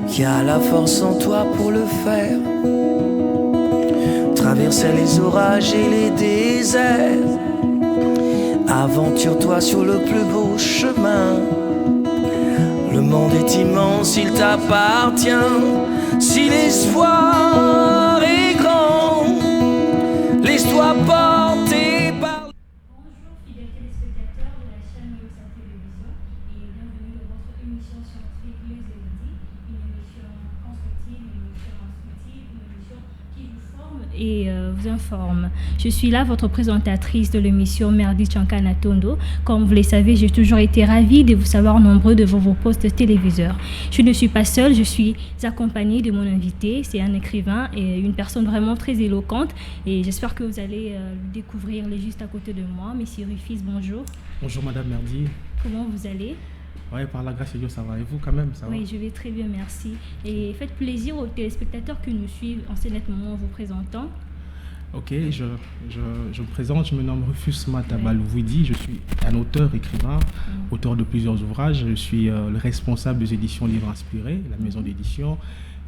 Qui a la force en toi pour le faire, traverser les orages et les déserts. Aventure-toi sur le plus beau chemin. Le monde est immense, il t'appartient. Si l'espoir est grand, laisse-toi porter par... Bonjour fidèles téléspectateurs de la chaîne Méosa Télévision et bienvenue dans votre émission scientifique Les Érudits, une émission constructive, une émission instructive, une émission qui vous forme et vous informe. Je suis là, votre présentatrice de l'émission Merdi Chankana Tondo. Comme vous le savez, j'ai toujours été ravie de vous savoir nombreux devant vos postes téléviseurs. Je ne suis pas seule, je suis accompagnée de mon invité. C'est un écrivain et une personne vraiment très éloquente. Et j'espère que vous allez le découvrir. Il est juste à côté de moi. Monsieur Rufus, bonjour. Bonjour Madame Merdi. Comment vous allez? Oui, par la grâce de Dieu, ça va. Et vous quand même, ça va? Oui, je vais très bien, merci. Et faites plaisir aux téléspectateurs qui nous suivent en ce net moment en vous présentant. Ok, je me présente, je me nomme Rufus Matabalouidi, je suis un auteur, écrivain, auteur de plusieurs ouvrages. Je suis le responsable des éditions Livres Inspirés, la maison d'édition,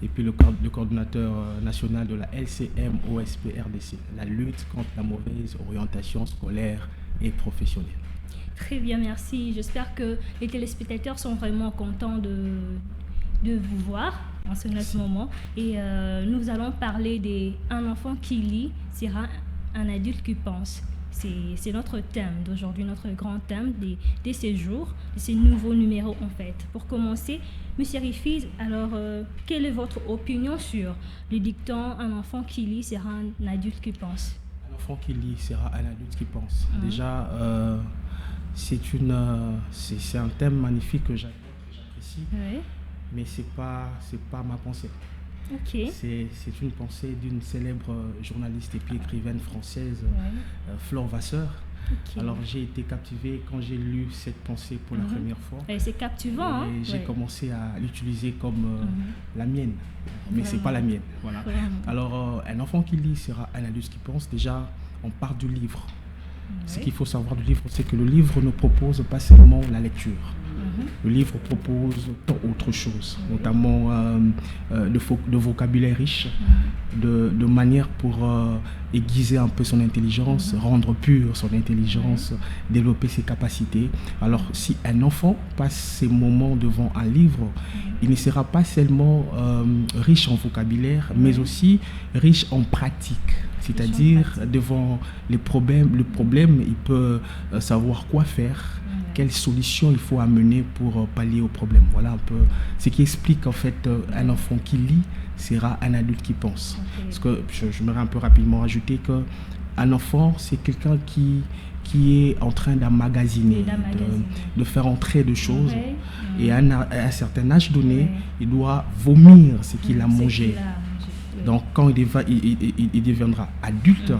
et puis le coordonnateur national de la LCM OSP RDC, la lutte contre la mauvaise orientation scolaire et professionnelle. Très bien, merci. J'espère que les téléspectateurs sont vraiment contents de vous voir en ce moment. Et nous allons parler d'un enfant qui lit sera un adulte qui pense. C'est notre thème d'aujourd'hui, notre grand thème des séjours, de ces nouveaux numéros en fait. Pour commencer, Monsieur Rufus, alors quelle est votre opinion sur le dicton « Un enfant qui lit sera un adulte qui pense » ? Un enfant qui lit sera un adulte qui pense. Déjà, c'est un thème magnifique que j'apprécie. Oui. Mais c'est pas ma pensée. Okay. C'est une pensée d'une célèbre journaliste et puis écrivaine française, Flore Vasseur. Okay. Alors j'ai été captivé quand j'ai lu cette pensée pour la première fois. Et c'est captivant. Et j'ai commencé à l'utiliser comme la mienne, mais c'est pas la mienne. Voilà. Alors un enfant qui lit sera un adulte qui pense. Déjà, on part du livre. Ce qu'il faut savoir du livre, c'est que le livre ne propose pas seulement la lecture. Le livre propose autre chose, notamment de vocabulaire riche, de manière pour aiguiser un peu son intelligence, rendre pure son intelligence, développer ses capacités. Alors si un enfant passe ses moments devant un livre, il ne sera pas seulement riche en vocabulaire, mais aussi riche en pratique. C'est-à-dire devant le problème, il peut savoir quoi faire, quelles solutions il faut amener pour pallier au problème. Voilà un peu ce qui explique en fait un enfant qui lit sera un adulte qui pense. Okay. Parce que je me un peu rapidement ajouter qu'un enfant c'est quelqu'un qui est en train d'emmagasiner, de faire entrer de choses. Et à un certain âge donné, il doit vomir ce qu'il a mangé. Donc quand il deviendra adulte,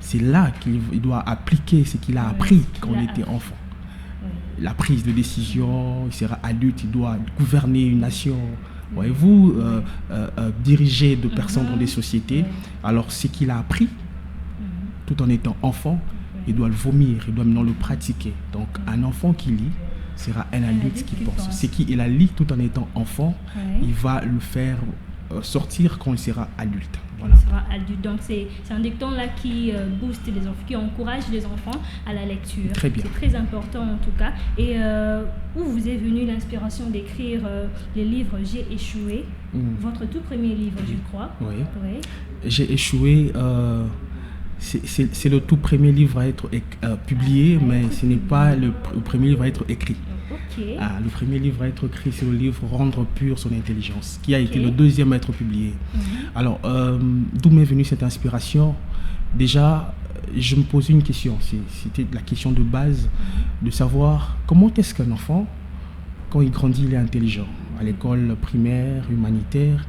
c'est là qu'il doit appliquer ce qu'il a appris quand il était enfant. La prise de décision, il sera adulte, il doit gouverner une nation, voyez-vous, diriger de personnes dans des sociétés. Alors ce qu'il a appris, tout en étant enfant, il doit le vomir, il doit maintenant le pratiquer. Donc un enfant qui lit sera un adulte qui pense. Ce qu'il a lu tout en étant enfant, il va le faire sortir quand il sera adulte. Voilà. Il sera adulte. Donc c'est un dicton là qui booste les enfants, qui encourage les enfants à la lecture. Très bien. C'est très important en tout cas. Et où vous est venue l'inspiration d'écrire le livre J'ai échoué, votre tout premier livre, je crois. Oui. J'ai échoué. C'est le tout premier livre à être publié, mais ce n'est pas le premier livre à être écrit. Okay. Le premier livre à être écrit, c'est le livre Rendre pure son intelligence, qui a été le deuxième à être publié. Alors, d'où m'est venue cette inspiration? Déjà, je me posais une question, c'était la question de base, de savoir comment est-ce qu'un enfant, quand il grandit, il est intelligent, à l'école primaire, humanitaire,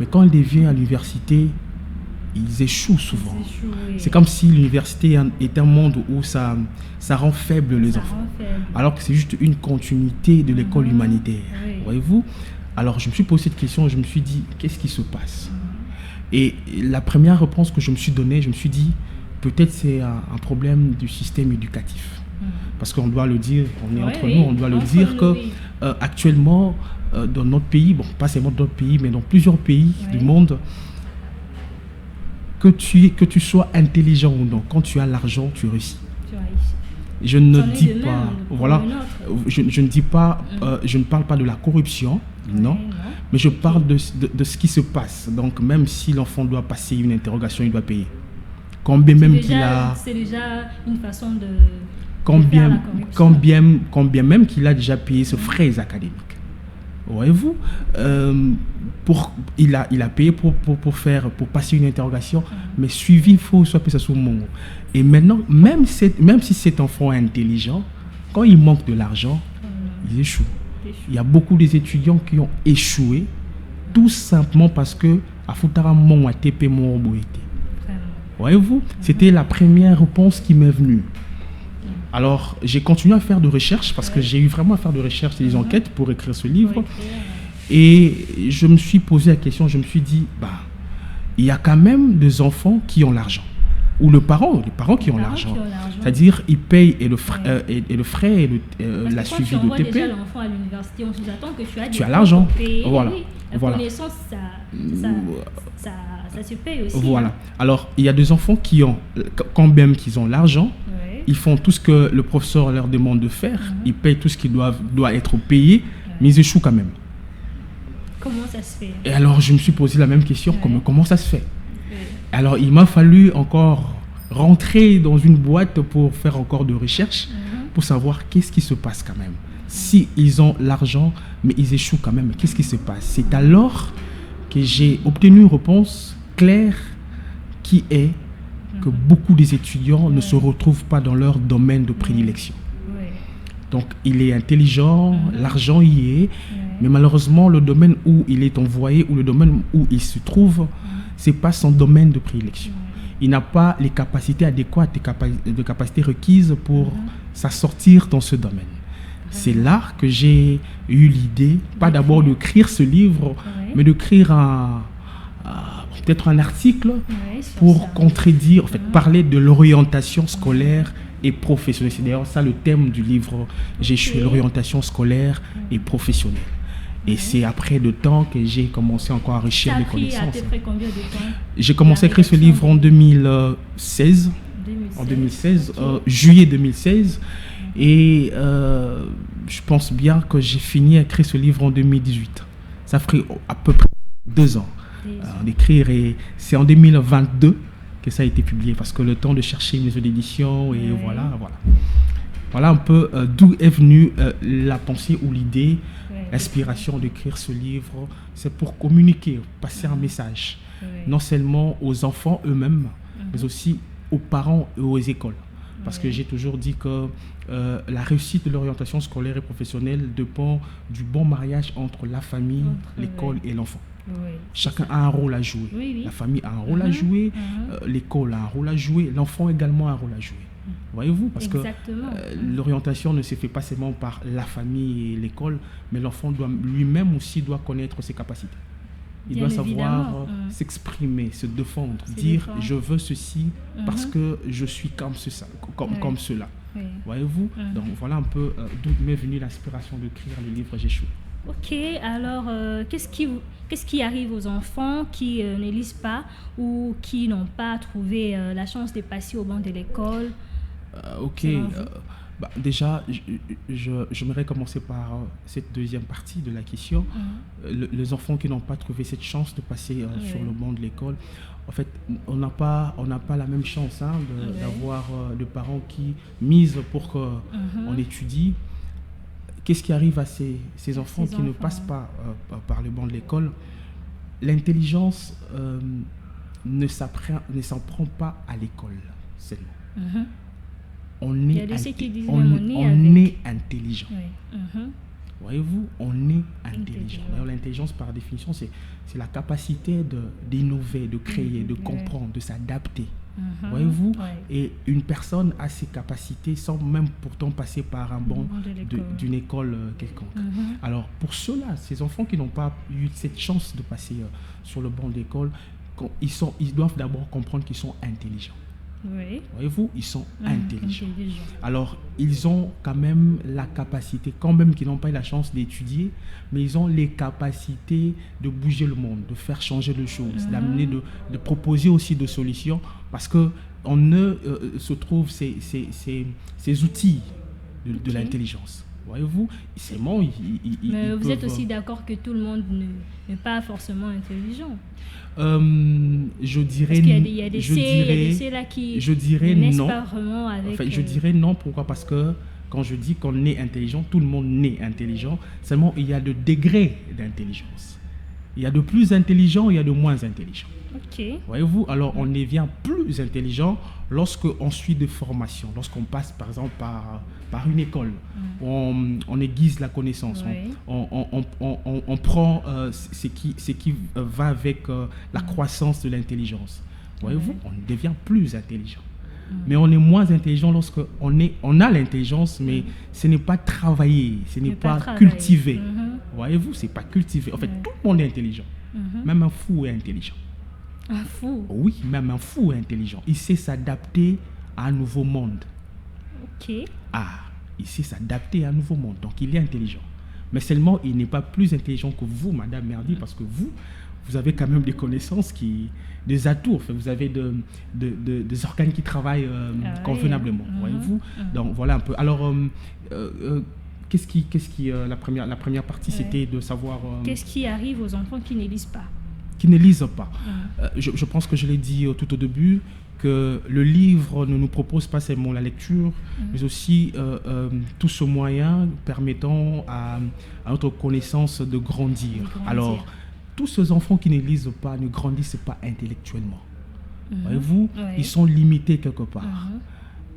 mais quand il devient à l'université, ils échouent souvent. C'est comme si l'université est un monde où ça rend faible les enfants. Alors que c'est juste une continuité de l'école humanitaire. Voyez-vous? Alors je me suis posé cette question, je me suis dit, qu'est-ce qui se passe? Et la première réponse que je me suis donnée, je me suis dit, peut-être c'est un problème du système éducatif. Parce qu'on doit le dire, on est entre Oui, nous, on doit le dire entre que nous, oui. actuellement, dans notre pays, bon, pas seulement dans notre pays, mais dans plusieurs pays Oui. du monde, que tu sois intelligent ou non, quand tu as l'argent, tu réussis. Tu vois, ici. Je ne C'en est dis de même pas, pour voilà, le nôtre. je ne dis pas, je ne parle pas de la corruption, non, Non. mais je parle de ce qui se passe. Donc, même si l'enfant doit passer une interrogation, il doit payer. Combien même qu'il a, C'est déjà une façon de faire la combien corruption. même qu'il a déjà payé ses frais académiques. Voyez-vous, il a payé pour passer une interrogation, mais suivi, il faut soit ça sous mon. Et maintenant, même si cet enfant est intelligent, quand il manque de l'argent, il échoue. Il y a beaucoup des étudiants qui ont échoué, tout simplement parce que à Futara mon ATP mon boité. Voyez-vous, c'était la première réponse qui m'est venue. Alors, j'ai continué à faire de recherches parce que j'ai eu vraiment à faire de recherches et des enquêtes pour écrire ce livre. Et je me suis posé la question, je me suis dit, il y a quand même des enfants qui ont l'argent. Ou les parents qui ont l'argent. C'est-à-dire, ils payent et le frais la suivi de TP. Parce que quand tu envoies déjà l'enfant à l'université, on sous-attend que tu as l'argent. Voilà. Oui, la connaissance, ça se paye aussi. Voilà. Alors, il y a des enfants qui ont, quand même qu'ils ont l'argent, ils font tout ce que le professeur leur demande de faire, ils payent tout ce qui doit être payé, mais ils échouent quand même. Comment ça se fait? Et alors, je me suis posé la même question, comment ça se fait? Alors, il m'a fallu encore rentrer dans une boîte pour faire encore de recherches, pour savoir qu'est-ce qui se passe quand même. Si ils ont l'argent, mais ils échouent quand même, qu'est-ce qui se passe? C'est alors que j'ai obtenu une réponse claire qui est que beaucoup des étudiants ne se retrouvent pas dans leur domaine de prédilection. Donc, il est intelligent, l'argent y est, mais malheureusement, le domaine où il est envoyé ou le domaine où il se trouve, ce n'est pas son domaine de prédilection. Il n'a pas les capacités adéquates, les capacités requises pour s'assortir dans ce domaine. C'est là que j'ai eu l'idée, pas d'abord d'écrire ce livre, mais d'écrire peut-être un article pour contredire, en fait, parler de l'orientation scolaire et professionnelle. C'est d'ailleurs ça le thème du livre, j'ai échoué, l'orientation scolaire et professionnelle. Et c'est après de temps que j'ai commencé encore à enrichir mes connaissances. Ça a pris combien de temps? J'ai commencé à écrire ce livre en 2016. En 2016, juillet 2016. Et je pense bien que j'ai fini à écrire ce livre en 2018. Ça ferait à peu près 2 ans d'écrire. Et c'est en 2022 que ça a été publié. Parce que le temps de chercher une maison d'édition, et voilà. Voilà un peu d'où est venue la pensée ou l'idée, l'inspiration d'écrire ce livre. C'est pour communiquer, passer un message, non seulement aux enfants eux-mêmes, mais aussi aux parents et aux écoles. Parce que j'ai toujours dit que la réussite de l'orientation scolaire et professionnelle dépend du bon mariage entre la famille, l'école et l'enfant. Chacun a un rôle à jouer. La famille a un rôle à jouer, l'école a un rôle à jouer, l'enfant également a un rôle à jouer. Voyez-vous, parce que l'orientation ne se fait pas seulement par la famille et l'école, mais l'enfant lui-même aussi doit connaître ses capacités. Il doit savoir s'exprimer, se défendre, dire je veux ceci parce que je suis comme cela. Voyez-vous, donc voilà un peu d'où m'est venue l'inspiration d'écrire le livre J'ai échoué. Ok, alors qu'est-ce qui arrive aux enfants qui ne lisent pas ou qui n'ont pas trouvé la chance de passer au banc de l'école? Déjà, j'aimerais commencer par cette deuxième partie de la question. Les enfants qui n'ont pas trouvé cette chance de passer sur le banc de l'école, en fait, on n'a pas la même chance d'avoir des parents qui misent pour qu'on étudie. Qu'est-ce qui arrive à ces enfants qui ne passent pas par le banc de l'école? L'intelligence ne s'apprend pas à l'école seulement. On est intelligent. Voyez-vous, on est intelligent. D'ailleurs, l'intelligence, par définition, c'est la capacité d'innover, de créer, de comprendre, de s'adapter. Voyez-vous, et une personne a ces capacités sans même pourtant passer par un banc d'une école quelconque. Alors, pour ceux-là, ces enfants qui n'ont pas eu cette chance de passer sur le banc de l'école, ils doivent d'abord comprendre qu'ils sont intelligents. Oui. Voyez-vous, ils sont intelligents. Alors, ils ont quand même la capacité, quand même qu'ils n'ont pas eu la chance d'étudier, mais ils ont les capacités de bouger le monde, de faire changer les choses, d'amener, de proposer aussi des solutions, parce qu'en eux se trouvent ces outils de l'intelligence. Voyez-vous, c'est bon. Mais vous êtes aussi d'accord que tout le monde n'est pas forcément intelligent. Je dirais, parce qu'il y a des C là qui ne naissent pas vraiment avec... En fait, je dirais non. Pourquoi? Parce que quand je dis qu'on est intelligent, tout le monde naît intelligent. Seulement, il y a de degrés d'intelligence. Il y a de plus intelligents, il y a de moins intelligents. Ok. Voyez-vous, alors on devient plus intelligent lorsqu'on suit des formations, lorsqu'on passe par exemple par une école, on aiguise la connaissance, on prend ce qui va avec la croissance de l'intelligence. Voyez-vous, on devient plus intelligent. Mais on est moins intelligent lorsqu'on a l'intelligence, mais ce n'est pas travaillé, ce n'est pas cultivé. Voyez-vous, c'est pas cultivé. En fait, tout le monde est intelligent. Même un fou est intelligent. Un fou? Oui, même un fou est intelligent. Il sait s'adapter à un nouveau monde. Ok. Il sait s'adapter à un nouveau monde. Donc, il est intelligent. Mais seulement, il n'est pas plus intelligent que vous, Madame Merdi, parce que vous avez quand même des connaissances, des atouts. Enfin, vous avez des organes qui travaillent convenablement. Voyez-vous. Donc, voilà un peu. Alors, la première partie, c'était de savoir... qu'est-ce qui arrive aux enfants qui ne lisent pas? Qui ne lisent pas. Je pense que je l'ai dit tout au début, que le livre ne nous propose pas seulement la lecture, mais aussi tout ce moyen permettant à notre connaissance de grandir. Alors, tous ces enfants qui ne lisent pas ne grandissent pas intellectuellement. Voyez-vous, ils sont limités quelque part.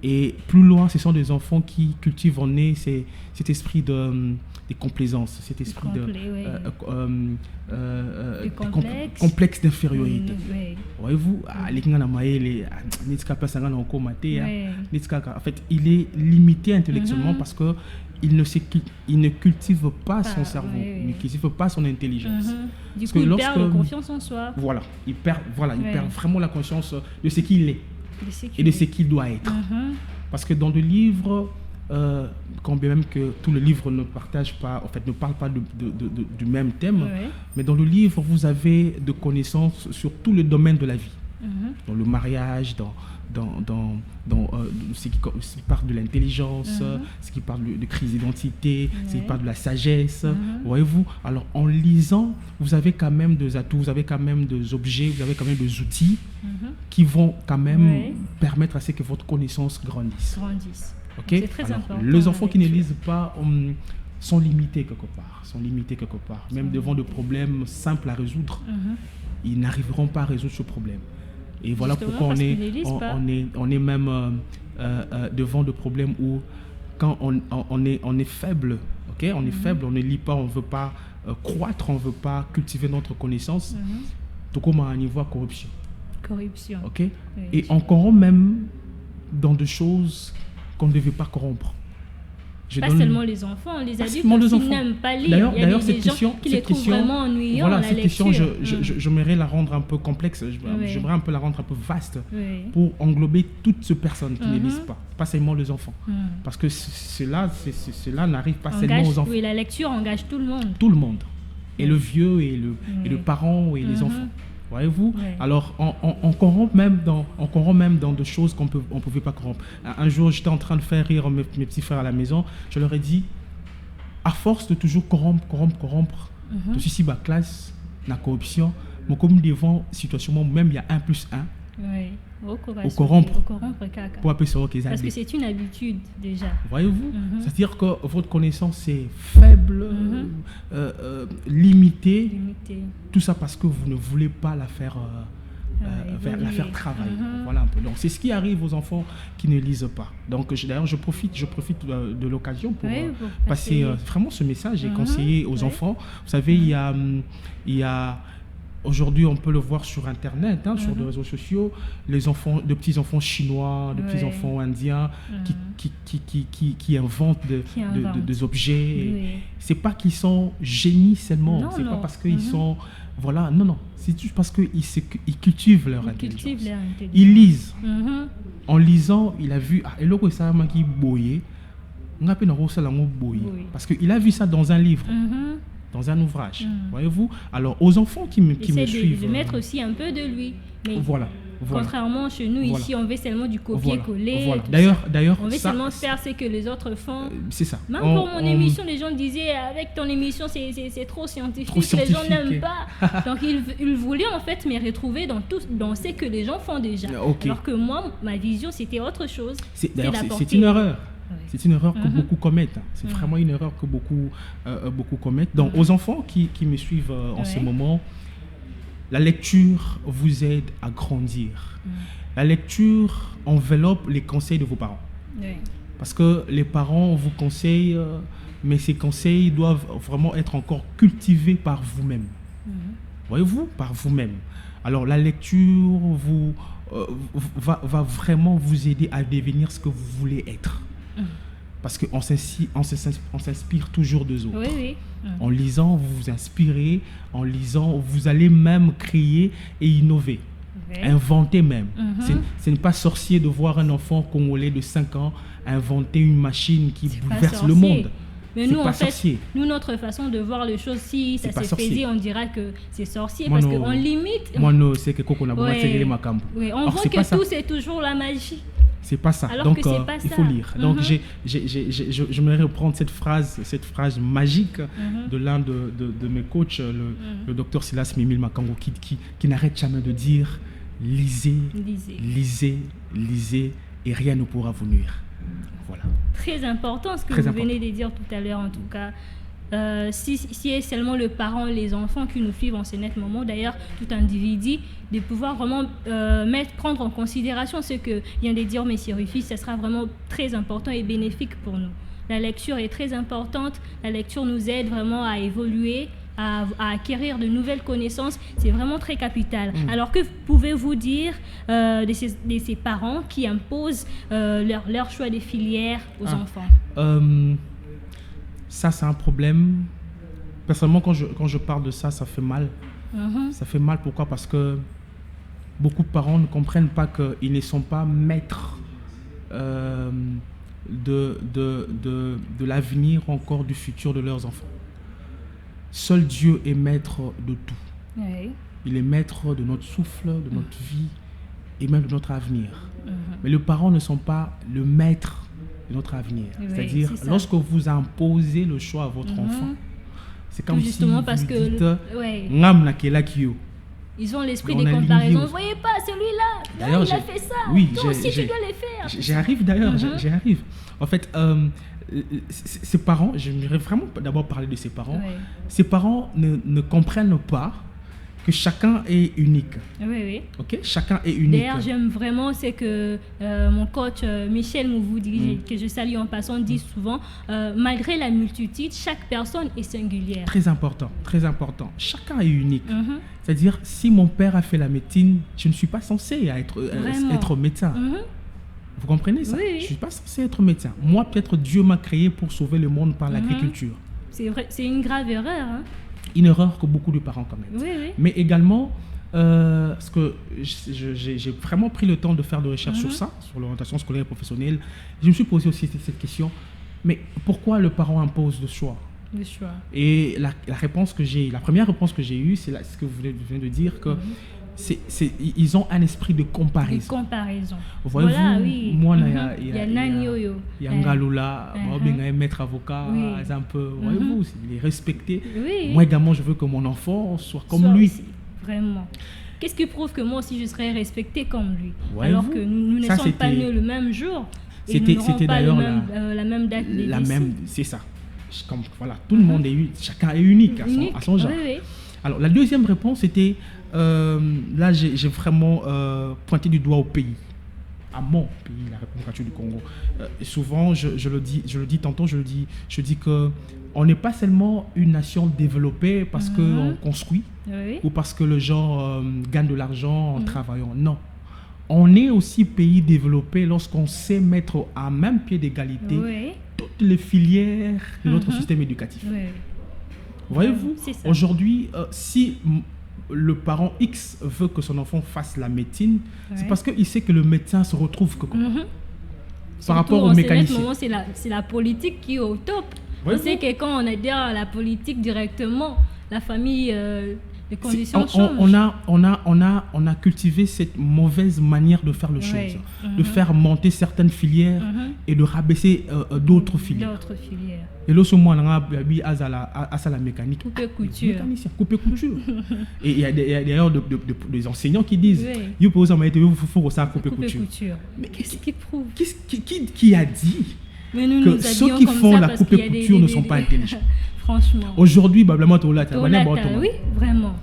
Et plus loin, ce sont des enfants qui cultivent en eux cet esprit de complaisance, cet esprit complexe d'infériorité. Voyez-vous, en fait, il est limité intellectuellement parce que il ne cultive pas son cerveau, il ne cultive pas son intelligence. Du coup, il perd la confiance en soi. Voilà, il perd vraiment la conscience de ce qu'il est et de ce qu'il doit être. Parce que dans le livre, quand bien même que tout le livre ne parle pas du même thème, mais dans le livre, vous avez de connaissances sur tout le domaine de la vie. Dans le mariage, dans ce qui parle de l'intelligence, ce qui parle de crise d'identité, ce qui parle de la sagesse. Voyez-vous, alors en lisant, vous avez quand même des atouts, vous avez quand même des objets, vous avez quand même des outils qui vont quand même permettre à ce que votre connaissance grandisse. Okay? C'est très important. Les enfants qui ne lisent pas sont limités quelque part. Même devant des problèmes simples à résoudre, ils n'arriveront pas à résoudre ce problème. Et voilà pourquoi on est même devant des problèmes où quand on est faible, on est faible, on ne lit pas, on ne veut pas croître, on ne veut pas cultiver notre connaissance, tout comme à un niveau corruption. Oui, et on corrompt même dans des choses qu'on ne devait pas corrompre. Seulement les enfants, les adultes aussi n'aiment pas lire. Il y a des gens qui les trouvent vraiment ennuyants. Voilà, cette question, j'aimerais la rendre un peu complexe, j'aimerais un peu la rendre un peu vaste pour englober toutes ces personnes qui ne lisent pas seulement les enfants. Parce que cela n'arrive pas seulement aux enfants. Oui, la lecture engage tout le monde. Tout le monde. Et le vieux, et le parent, et les enfants. Voyez-vous, alors on corrompt même dans des choses qu'on ne pouvait pas corrompre. Un jour, j'étais en train de faire rire mes petits frères à la maison. Je leur ai dit, à force de toujours corrompre, de ceci, ma classe, la corruption, mais comme devant situation, même il y a 1+1, au corrompre, pour appeler ça parce que c'est une habitude déjà. Voyez-vous, c'est-à-dire que votre connaissance est faible, limitée. Tout ça parce que vous ne voulez pas la faire travailler. Voilà un peu. Donc c'est ce qui arrive aux enfants qui ne lisent pas. Donc d'ailleurs je profite de l'occasion pour passer vraiment ce message et conseiller aux enfants. Vous savez, il y a Aujourd'hui, on peut le voir sur Internet, sur les réseaux sociaux, de petits-enfants chinois, de petits-enfants indiens qui inventent des objets. Oui. C'est pas qu'ils sont génies seulement, Non, c'est non. pas parce qu'ils sont... Voilà, non, c'est juste parce qu'ils cultivent leur intelligence. Ils lisent. En lisant, il a vu... Parce qu'il a vu ça dans un livre. Dans un ouvrage, voyez-vous. Alors, aux enfants qui me suivent... de mettre aussi un peu de lui. Mais voilà. Contrairement chez nous, ici, on veut seulement du copier-coller. Voilà. D'ailleurs, on veut seulement faire ce que les autres font. C'est ça. Même pour mon émission, les gens disaient, avec ton émission, c'est trop scientifique, les gens n'aiment pas. Donc, ils voulaient en fait me retrouver dans ce que les gens font déjà. Alors que moi, ma vision, c'était autre chose. D'ailleurs, c'est une erreur. C'est une erreur que beaucoup commettent. C'est vraiment une erreur que beaucoup commettent. Donc, aux enfants qui me suivent en ce moment, la lecture vous aide à grandir. La lecture enveloppe les conseils de vos parents. Parce que les parents vous conseillent, mais ces conseils doivent vraiment être encore cultivés par vous-même. Voyez-vous, par vous-même. Alors, la lecture va vraiment vous aider à devenir ce que vous voulez être. Parce qu'on s'inspire toujours d'eux autres. En lisant, vous vous inspirez. En lisant, vous allez même créer et innover. Inventer même. Ce n'est pas sorcier de voir un enfant congolais de 5 ans inventer une machine qui bouleverse le monde. Mais nous, en fait, notre façon de voir les choses, si ça se faisait, on dira que c'est sorcier parce qu'on limite. Moi, non, c'est que on voit que tout, c'est toujours la magie. C'est pas ça. Alors donc, que c'est pas il faut lire. Donc, j'aimerais reprendre cette phrase magique de l'un de mes coachs, le docteur Silas Mimil Makango, qui n'arrête jamais de dire lisez, et rien ne pourra vous nuire. Voilà. Très important ce que vous venez de dire tout à l'heure, en tout cas. Si est seulement le parent, les enfants qui nous suivent en ce net moment, d'ailleurs tout individu, de pouvoir vraiment prendre en considération ce que vient de dire M. Rufus, ça sera vraiment très important et bénéfique pour nous. La lecture est très importante, la lecture nous aide vraiment à évoluer, à acquérir de nouvelles connaissances, c'est vraiment très capital. Alors que pouvez-vous dire de ces parents qui imposent leur choix de filière aux enfants? Ça, c'est un problème. Personnellement, quand je parle de ça, ça fait mal. Ça fait mal, pourquoi? Parce que beaucoup de parents ne comprennent pas qu'ils ne sont pas maîtres de l'avenir, encore du futur de leurs enfants. Seul Dieu est maître de tout. Il est maître de notre souffle, de notre vie et même de notre avenir. Mais les parents ne sont pas le maître de notre avenir. C'est-à-dire, lorsque vous imposez le choix à votre enfant, c'est comme justement si parce vous que dites ils ont l'esprit des comparaisons. Vous voyez pas, celui-là, d'ailleurs, il a fait ça. Oui, toi aussi, tu dois les faire. J'y arrive d'ailleurs, j'y arrive. En fait, ces parents, j'aimerais vraiment d'abord parler de ces parents. Ces parents ne comprennent pas que chacun est unique. Ok, chacun est unique. D'ailleurs, j'aime vraiment ce que mon coach Michel Mouvoudi, que je salue en passant, dit souvent, malgré la multitude, chaque personne est singulière. Très important, très important. Chacun est unique. C'est-à-dire, si mon père a fait la médecine, je ne suis pas censé être médecin. Vous comprenez ça? Je ne suis pas censé être médecin. Moi, peut-être Dieu m'a créé pour sauver le monde par l'agriculture. C'est vrai, c'est une grave erreur. Une erreur que beaucoup de parents commettent. Mais également, parce que j'ai vraiment pris le temps de faire des recherches sur ça, sur l'orientation scolaire et professionnelle. Je me suis posé aussi cette question. Mais pourquoi le parent impose le choix? Et la première réponse que j'ai eue, c'est ce que vous venez de dire, que ils ont un esprit de comparaison. Voyez-vous, voilà, oui. Moi, il y a Nanyoyo. Il y a Ngaloula, un maître avocat, un peu, voyez-vous, il est respecté. Moi également, je veux que mon enfant soit comme lui. Aussi, vraiment. Qu'est-ce qui prouve que moi aussi je serais respecté comme lui? Alors que nous ne sommes pas nés le même jour. C'était d'ailleurs la même date de décès. C'est ça. Voilà, tout le monde est unique, chacun est unique à son genre. Alors, la deuxième réponse était, là j'ai vraiment pointé du doigt au pays. à mon pays, la République démocratique du Congo. Souvent, je le dis que on n'est pas seulement une nation développée parce qu'on construit ou parce que les gens gagnent de l'argent en travaillant. Non. On est aussi pays développé lorsqu'on sait mettre à même pied d'égalité toutes les filières de notre système éducatif. Voyez-vous, aujourd'hui, si le parent X veut que son enfant fasse la médecine, c'est parce qu'il sait que le médecin se retrouve que par rapport au mécanicien. C'est la politique qui est au top. On sait que quand on est dans la politique directement, la famille, les conditions changent. On a cultivé cette mauvaise manière de faire les choses, de faire monter certaines filières et de rabaisser d'autres filières. Et là, on a la mécanique. Couper couture. Et il y a d'ailleurs des enseignants qui disent il faut couper couture. Mais qu'est-ce qui prouve? Qui a dit que ceux qui font la coupe-couture ne sont pas intelligents? Franchement. Aujourd'hui, oui, vraiment.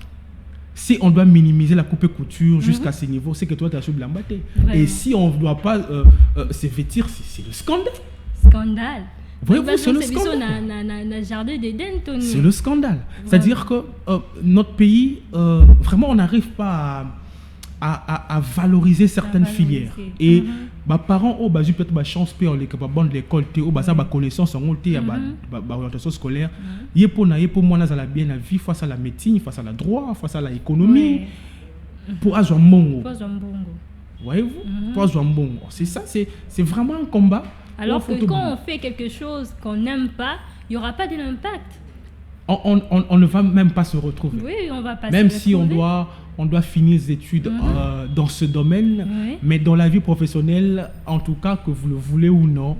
Si on doit minimiser la coupe-couture jusqu'à ce niveau, c'est que toi, tu as su blambater. Et si on ne doit pas se vêtir, c'est le scandale. Voyez-vous, c'est le scandale. C'est le scandale. C'est-à-dire que notre pays, vraiment, on n'arrive pas à valoriser certaines filières. Et mes parents ont peut-être la chance de l'école, de connaissance, de l'orientation scolaire. Pour moi, la bien la vie face à la médecine, face à la droit, face à l'économie. Pour avoir un bon. Voyez-vous, pour avoir un bon. C'est ça, c'est vraiment un combat. Alors que quand on fait quelque chose qu'on n'aime pas, il n'y aura pas de l'impact. On ne va même pas se retrouver. Oui, on va pas même se si on doit finir les études dans ce domaine, mais dans la vie professionnelle, en tout cas, que vous le voulez ou non,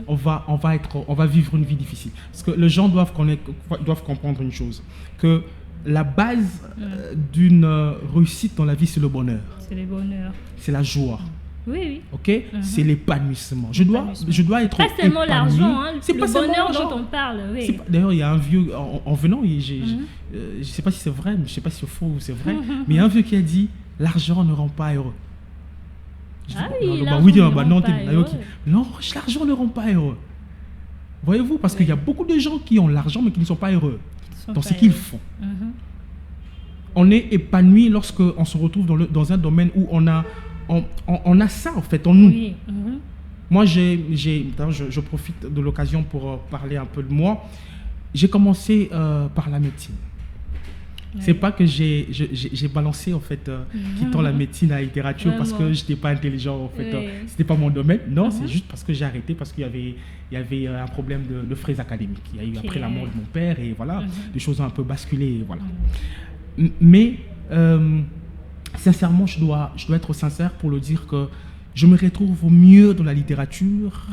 on va vivre une vie difficile. Parce que les gens doivent comprendre une chose, que la base d'une réussite dans la vie, c'est le bonheur. C'est le bonheur. C'est la joie. Oui. Ok, c'est l'épanouissement. Je dois être pas seulement épanoui. L'argent, c'est le pas bonheur dont on parle. Oui. D'ailleurs, il y a un vieux en venant, je sais pas si c'est vrai, mais je sais pas si c'est faux ou c'est vrai, mais il y a un vieux qui a dit l'argent ne rend pas heureux. Non, l'argent ne rend pas heureux. Voyez-vous, parce qu'il y a beaucoup de gens qui ont l'argent mais qui ne sont pas heureux dans ce qu'ils font. On est épanoui lorsqu'on se retrouve dans un domaine où on a ça en fait en nous. Moi, je profite de l'occasion pour parler un peu de moi. J'ai commencé par la médecine. C'est pas que j'ai balancé en fait quittant la médecine à la littérature parce que j'étais pas intelligent en fait. C'était pas mon domaine. Non, c'est juste parce que j'ai arrêté parce qu'il y avait un problème de frais académiques. Il y a eu après la mort de mon père et voilà, les choses ont un peu basculé. Voilà. Mais sincèrement, je dois être sincère pour le dire que je me retrouve mieux dans la littérature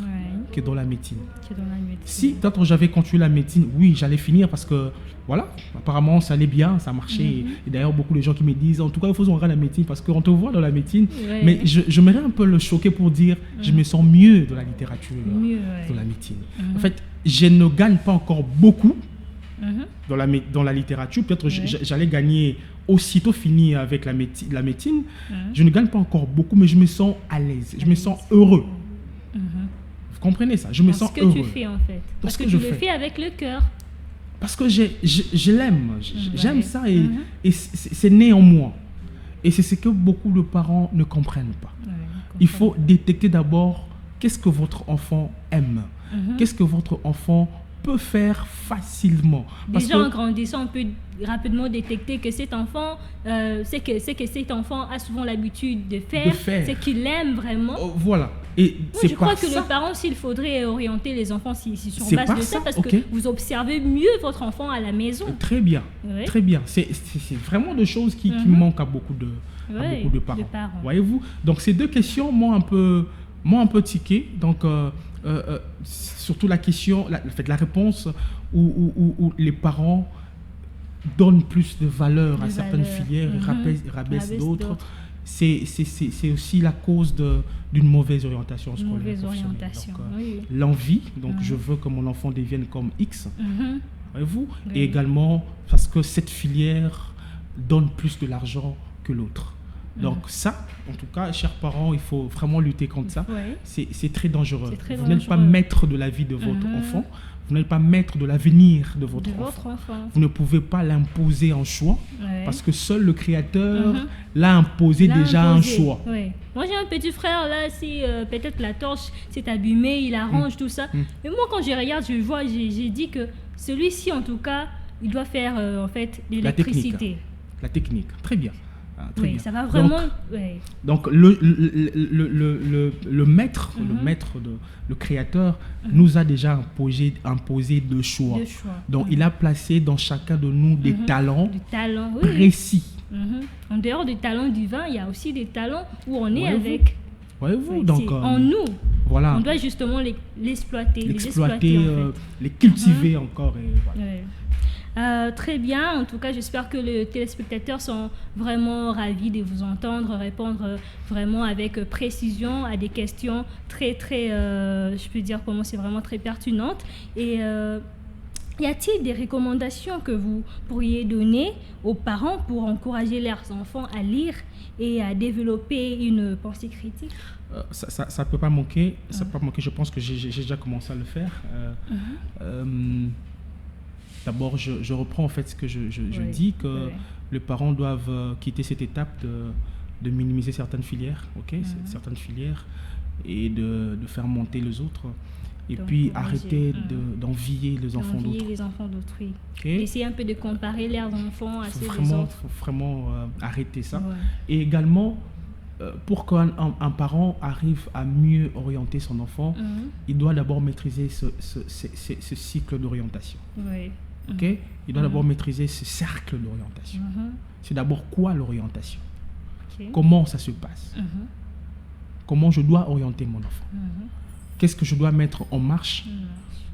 que dans la médecine. Si peut-être j'avais continué la médecine, oui, j'allais finir parce que, voilà, apparemment ça allait bien, ça marchait. Et d'ailleurs, beaucoup de gens qui me disent, en tout cas, il faut qu'on regarde la médecine parce qu'on te voit dans la médecine. Mais je m'aimerais un peu le choquer pour dire, je me sens mieux dans la littérature, dans la médecine. En fait, je ne gagne pas encore beaucoup dans la littérature. Peut-être j'allais gagner aussitôt fini avec la médecine. Je ne gagne pas encore beaucoup, mais je me sens à l'aise, je me sens heureux. Vous comprenez ça? Je me sens heureux. Parce que tu fais en fait. Parce que tu le fais avec le cœur. Parce que je l'aime, j'aime ça et c'est né en moi. Et c'est ce que beaucoup de parents ne comprennent pas. Il faut détecter d'abord qu'est-ce que votre enfant aime, qu'est-ce que votre enfant peut faire facilement. Déjà en grandissant, on peut rapidement détecter que cet enfant, c'est que cet enfant a souvent l'habitude de faire. C'est qu'il aime vraiment. Voilà. Et je crois que le parent, s'il faudrait orienter les enfants sur base de ça, parce que vous observez mieux votre enfant à la maison. Très bien, très bien. C'est vraiment des choses qui manquent à beaucoup de parents. Voyez-vous. Donc ces deux questions m'ont un peu tiqué. Donc surtout la question, la réponse où les parents donnent plus de valeur à certaines filières et rabaissent d'autres. C'est aussi la cause d'une mauvaise orientation scolaire. L'envie, donc je veux que mon enfant devienne comme X, voyez-vous, et également parce que cette filière donne plus de l'argent que l'autre. Donc ça, en tout cas, chers parents, il faut vraiment lutter contre ça. C'est très dangereux. Vous n'êtes pas maître de la vie de votre enfant. Vous n'êtes pas maître de l'avenir de votre enfant. Vous ne pouvez pas l'imposer en choix parce que seul le Créateur l'a imposé déjà un choix. Moi, j'ai un petit frère là, si peut-être la torche s'est abîmée, il arrange tout ça. Mais moi, quand je regarde, je vois, j'ai dit que celui-ci, en tout cas, il doit faire en fait l'électricité. La technique, très bien. Très bien. Ça va vraiment. Donc le maître, le créateur, nous a déjà imposé deux choix. Donc il a placé dans chacun de nous des talents précis. En dehors des talents divins, il y a aussi des talents où on est avec. Voyez-vous, donc en nous. Voilà. On doit justement l'exploiter, les cultiver encore. Et voilà. Très bien, en tout cas j'espère que les téléspectateurs sont vraiment ravis de vous entendre répondre vraiment avec précision à des questions très je peux dire comment c'est vraiment très pertinente. Et y a-t-il des recommandations que vous pourriez donner aux parents pour encourager leurs enfants à lire et à développer une pensée critique? Ça peut pas manquer, je pense que j'ai déjà commencé à le faire. D'abord, je reprends en fait ce que je dis, que les parents doivent quitter cette étape de minimiser certaines filières, certaines filières, et de faire monter les autres. Et donc, puis arrêter d'envier les enfants d'autrui. Essayer un peu de comparer leurs enfants à ceux des autres. Il faut vraiment arrêter ça. Et également, pour qu'un parent arrive à mieux orienter son enfant, il doit d'abord maîtriser ce cycle d'orientation. Il doit d'abord maîtriser ce cercle d'orientation. C'est d'abord quoi l'orientation? Comment ça se passe? Comment je dois orienter mon enfant? Qu'est-ce que je dois mettre en marche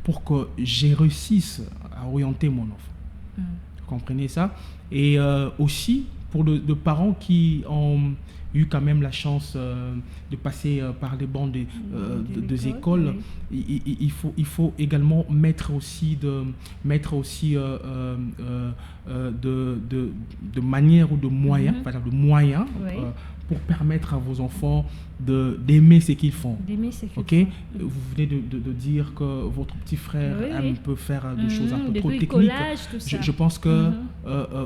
pour que je réussisse à orienter mon enfant? Vous comprenez ça? Et aussi, pour de parents qui ont eu quand même la chance de passer par les bancs des écoles, il faut également mettre aussi de manière ou de moyens, pour permettre à vos enfants d'aimer ce qu'ils font. Vous venez de dire que votre petit frère peut faire des choses un peu trop techniques. Je pense que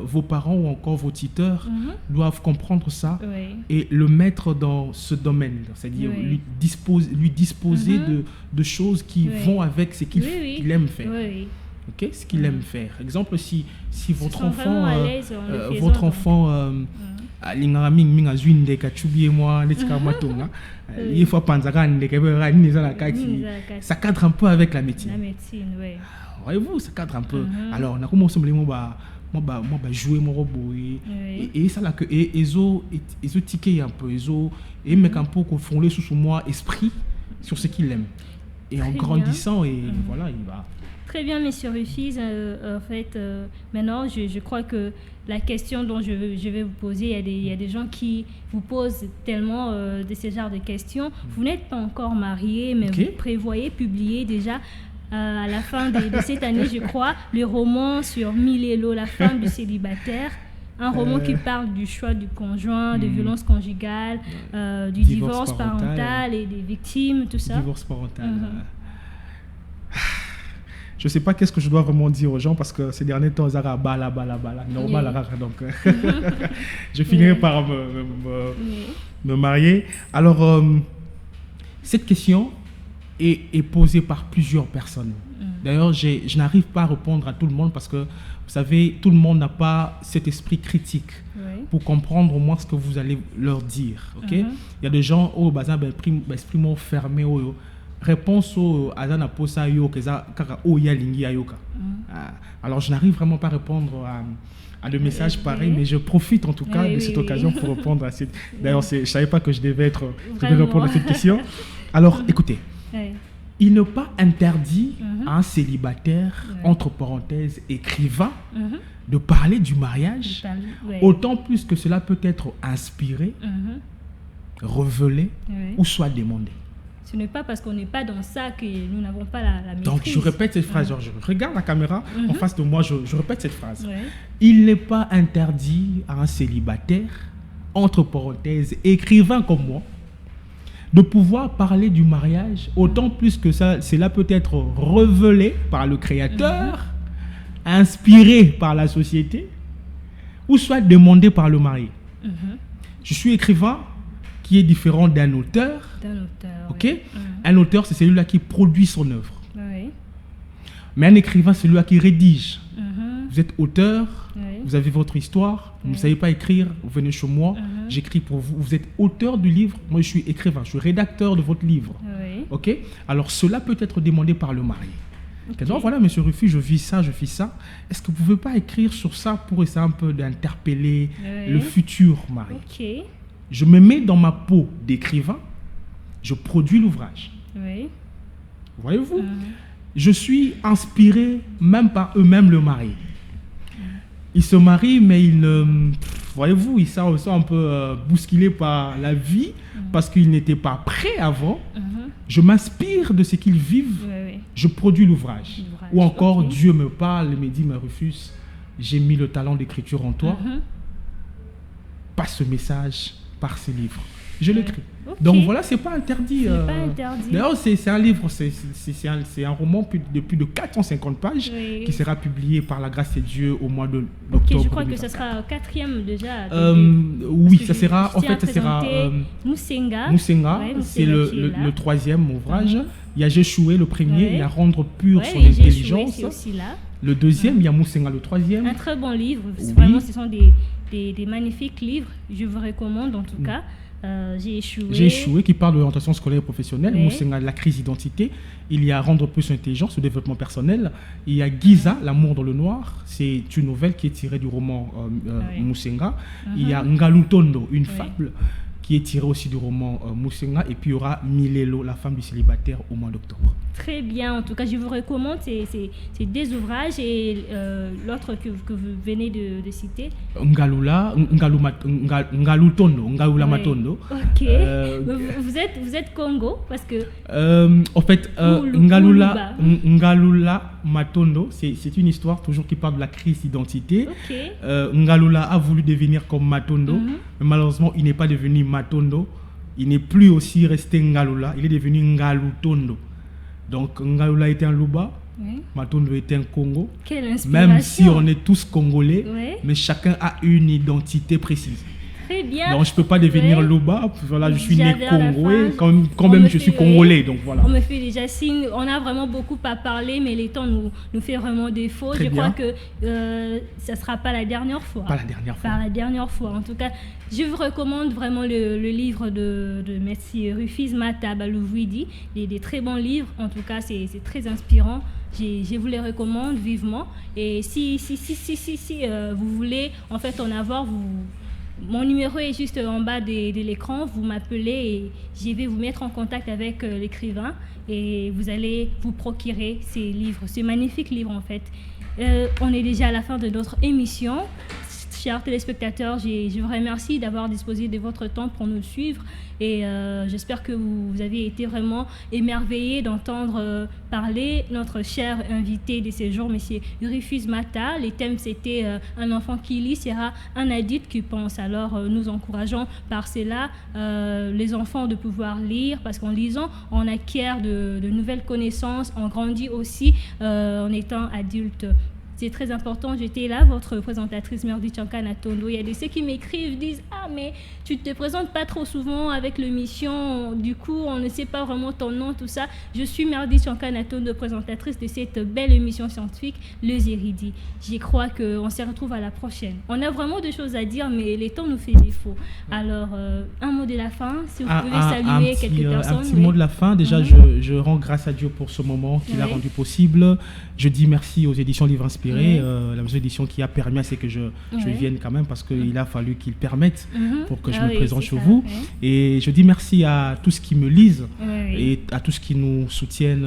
vos parents ou encore vos tuteurs doivent comprendre ça et le mettre dans ce domaine, c'est-à-dire lui disposer de choses qui vont avec ce qu'il aime faire. Ce qu'il aime faire. Exemple, si votre enfant ça cadre un peu avec la médecine. Voyez-vous, ça cadre un peu. Alors, on a commencé moi jouer mon robot et ça là que ils tiquent un peu, et mec un peu qu'on font les sous moi esprit sur ce qu'il aime. Et en grandissant, et voilà, il va. Très bien, Monsieur Rufisque. En fait, maintenant, je crois que la question dont je vais vous poser, il y a des gens qui vous posent tellement de ce genre de questions. Vous n'êtes pas encore marié, mais vous prévoyez publier déjà à la fin de cette année, je crois, le roman sur Milelo, la femme du célibataire. Un roman qui parle du choix du conjoint, de violence conjugale, du divorce parental et des victimes, tout ça. Divorce parental. Je ne sais pas qu'est-ce que je dois vraiment dire aux gens parce que ces derniers temps, ça bala, normal, donc je finirai par me marier. Alors, cette question est posée par plusieurs personnes. D'ailleurs, je n'arrive pas à répondre à tout le monde parce que, vous savez, tout le monde n'a pas cet esprit critique pour comprendre au moins ce que vous allez leur dire. Il y a des gens qui ont expriment fermé. Réponse au Azana Posa Yoka, alors je n'arrive vraiment pas à répondre à des messages pareils, mais je profite en tout cas de cette occasion pour répondre à cette. D'ailleurs, je ne savais pas que je devais répondre à cette question. Alors, écoutez, il n'est pas interdit à un célibataire, entre parenthèses, écrivain, de parler du mariage, autant plus que cela peut être inspiré, révélé ou soit demandé. Ce n'est pas parce qu'on n'est pas dans ça que nous n'avons pas la maîtrise. Donc, je répète cette phrase. Genre, je regarde la caméra en face de moi, je répète cette phrase. Il n'est pas interdit à un célibataire, entre parenthèses, écrivain comme moi, de pouvoir parler du mariage, autant plus que ça, cela peut être révélé par le Créateur, inspiré par la société, ou soit demandé par le marié. Je suis écrivain qui est différent d'un auteur. Ok? Oui. Un auteur, c'est celui-là qui produit son œuvre. Oui. Mais un écrivain, c'est celui-là qui rédige. Vous êtes auteur, vous avez votre histoire, vous ne savez pas écrire, vous venez chez moi, j'écris pour vous. Vous êtes auteur du livre, moi je suis écrivain, je suis rédacteur de votre livre. Ok? Alors cela peut être demandé par le marié. Donc voilà, monsieur Rufus, je vis ça. Est-ce que vous ne pouvez pas écrire sur ça pour essayer un peu d'interpeller le futur mari? Je me mets dans ma peau d'écrivain, je produis l'ouvrage. Voyez-vous? Je suis inspiré même par eux-mêmes le mari. Ils se marient, mais voyez-vous, ils sont un peu bousculés par la vie parce qu'ils n'étaient pas prêts avant. Je m'inspire de ce qu'ils vivent, je produis l'ouvrage. Ou encore, Dieu me parle et me dit, mais Rufus, j'ai mis le talent d'écriture en toi. Passe ce message par ce livre. Je l'écris. Donc voilà, c'est pas interdit. Pas interdit. D'ailleurs, c'est un livre, c'est un roman de plus de 450 pages qui sera publié par la grâce de Dieu au mois d'octobre. Je crois que ce sera au 4e déjà. Oui, ça sera. En fait, ça sera. Moussenga. C'est le 3e ouvrage. Il y a Jéchoué, le premier, il y a Rendre pur son intelligence. Aussi là. Le 2e, il y a Moussenga, le 3e. Un très bon livre. Vraiment, ce sont des magnifiques livres. Je vous recommande en tout cas. J'ai échoué qui parle de l'orientation scolaire et professionnelle. Moussenga, la crise d'identité. Il y a Rendre plus intelligence, le développement personnel. Il y a Giza, l'amour dans le noir. C'est une nouvelle qui est tirée du roman Moussenga. Il y a Ngalutondo, une fable qui est tirée aussi du roman Moussenga. Et puis il y aura Milelo, la femme du célibataire, au mois d'octobre. Très bien, en tout cas je vous recommande ces deux ouvrages et l'autre que vous venez de citer. Ngalutondo, Matondo. Ok. Vous êtes Congo parce que. En fait, Ngalula Matondo, c'est une histoire toujours qui parle de la crise d'identité. Ngalula a voulu devenir comme Matondo, mais malheureusement il n'est pas devenu Matondo. Il n'est plus aussi resté Ngalula, il est devenu Ngalutondo. Donc Ngalula était un Luba, Matondo était un Congo. Quelle inspiration. Même si on est tous Congolais, mais chacun a une identité précise. Très bien. Donc je ne peux pas devenir Luba, voilà, je suis né Congolais, quand même je suis Congolais, donc voilà. On me fait déjà signe, on a vraiment beaucoup à parler, mais le temps nous fait vraiment défaut. Je crois que ça ne sera pas la dernière fois. Pas la dernière fois. Pas la dernière fois. En tout cas, je vous recommande vraiment le livre de Merci Rufus Mata Balouvuidi, des très bons livres. En tout cas, c'est très inspirant. Je vous les recommande vivement. Et si vous voulez en fait en avoir, mon numéro est juste en bas de l'écran. Vous m'appelez et je vais vous mettre en contact avec l'écrivain et vous allez vous procurer ces livres, ce magnifique livre en fait. On est déjà à la fin de notre émission. Chers téléspectateurs, je vous remercie d'avoir disposé de votre temps pour nous suivre et j'espère que vous avez été vraiment émerveillés d'entendre parler notre cher invité de ce jour, M. Rufus Mata. Les thèmes, c'était un enfant qui lit sera un adulte qui pense. Alors, nous encourageons par cela les enfants de pouvoir lire parce qu'en lisant, on acquiert de nouvelles connaissances, on grandit aussi en étant adulte. C'est très important. J'étais là, votre présentatrice Merdi Chankana Tondo. Il y a de ceux qui m'écrivent, disent « Ah, mais tu ne te présentes pas trop souvent avec l'émission. Du coup, on ne sait pas vraiment ton nom, tout ça. » Je suis Merdi Chankana Tondo, présentatrice de cette belle émission scientifique, Le Zéridi. Je crois qu'on se retrouve à la prochaine. On a vraiment des choses à dire, mais le temps nous fait défaut. Alors, un mot de la fin, si vous pouvez saluer quelques personnes. Un petit mot de la fin. Déjà, je rends grâce à Dieu pour ce moment qu'il a rendu possible. Je dis merci aux éditions Livres Inspirés. La maison d'édition qui a permis à ce que je vienne quand même parce qu'il a fallu qu'ils permettent pour que je me présente chez vous. Et je dis merci à tous qui me lisent et à tous qui nous soutiennent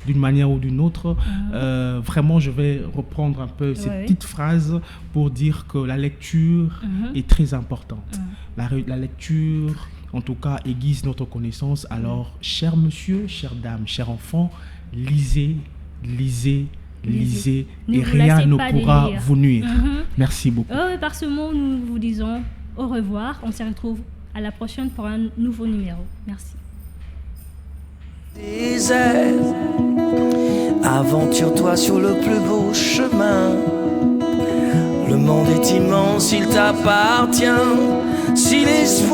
d'une manière ou d'une autre. Vraiment, je vais reprendre un peu cette petite phrase pour dire que la lecture est très importante. La lecture, en tout cas, aiguise notre connaissance. Alors, cher monsieur, chère dame, cher enfant, lisez et rien ne pourra vous nuire. Merci beaucoup. Par ce mot, nous vous disons au revoir. On se retrouve à la prochaine pour un nouveau numéro. Merci. Désert, aventure-toi sur le plus beau chemin. Le monde est immense, il t'appartient. Si l'espoir